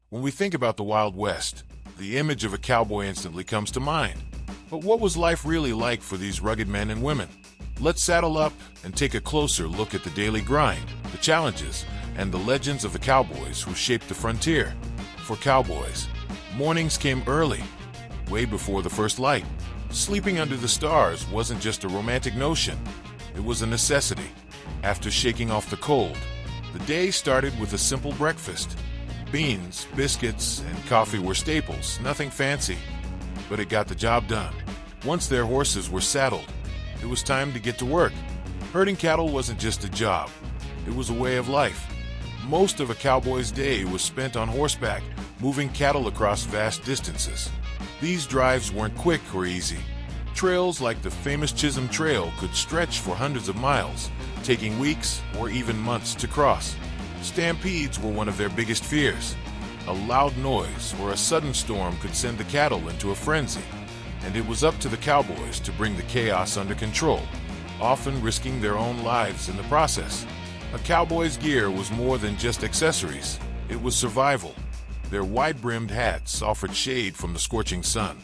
When we think about the Wild West, the image of a cowboy instantly comes to mind. But what was life really like for these rugged men and women? Let's saddle up and take a closer look at the daily grind, the challenges, and the legends of the cowboys who shaped the frontier. For cowboys, mornings came early, way before the first light. Sleeping under the stars wasn't just a romantic notion, it was a necessity. After shaking off the cold, the day started with a simple breakfast. Beans, biscuits, and coffee were staples, nothing fancy, but it got the job done. Once their horses were saddled, it was time to get to work. Herding cattle wasn't just a job, it was a way of life. Most of a cowboy's day was spent on horseback, moving cattle across vast distances. These drives weren't quick or easy. Trails like the famous Chisholm Trail could stretch for hundreds of miles, taking weeks or even months to cross. Stampedes were one of their biggest fears. A loud noise or a sudden storm could send the cattle into a frenzy, and it was up to the cowboys to bring the chaos under control, often risking their own lives in the process. A cowboy's gear was more than just accessories, it was survival. Their wide-brimmed hats offered shade from the scorching sun.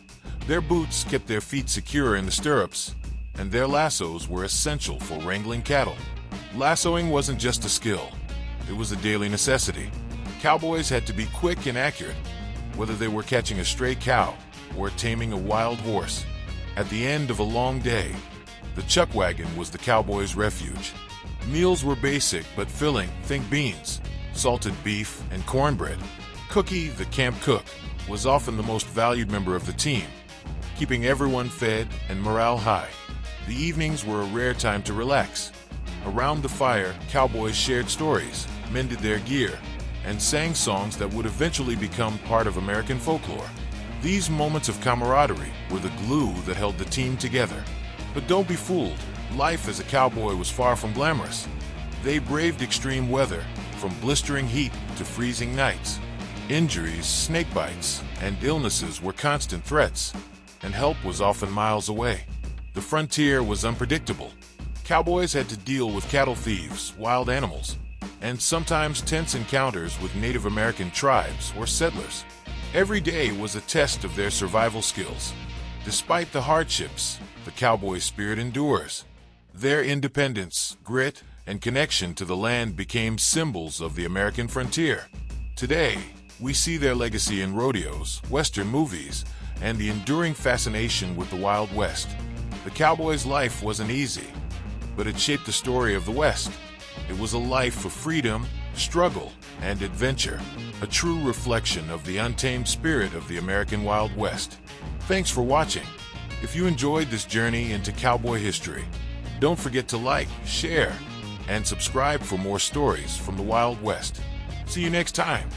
Their boots kept their feet secure in the stirrups, and their lassos were essential for wrangling cattle. Lassoing wasn't just a skill, it was a daily necessity. Cowboys had to be quick and accurate, whether they were catching a stray cow or taming a wild horse. At the end of a long day, the chuck wagon was the cowboy's refuge. Meals were basic but filling. Think beans, salted beef, and cornbread. Cookie, the camp cook, was often the most valued member of the team, keeping everyone fed and morale high. The evenings were a rare time to relax. Around the fire, cowboys shared stories, mended their gear, and sang songs that would eventually become part of American folklore. These moments of camaraderie were the glue that held the team together. But don't be fooled, life as a cowboy was far from glamorous. They braved extreme weather, from blistering heat to freezing nights. Injuries, snake bites, and illnesses were constant threats, and help was often miles away. The frontier was unpredictable. Cowboys had to deal with cattle thieves, wild animals, and sometimes tense encounters with Native American tribes or settlers. Every day was a test of their survival skills. Despite the hardships, the cowboy spirit endures. Their independence, grit, and connection to the land became symbols of the American frontier. Today, we see their legacy in rodeos, Western movies, and the enduring fascination with the Wild West. The cowboy's life wasn't easy, but it shaped the story of the West. It was a life of freedom, struggle, and adventure, a true reflection of the untamed spirit of the American Wild West. Thanks for watching. If you enjoyed this journey into cowboy history, don't forget to like, share, and subscribe for more stories from the Wild West. See you next time.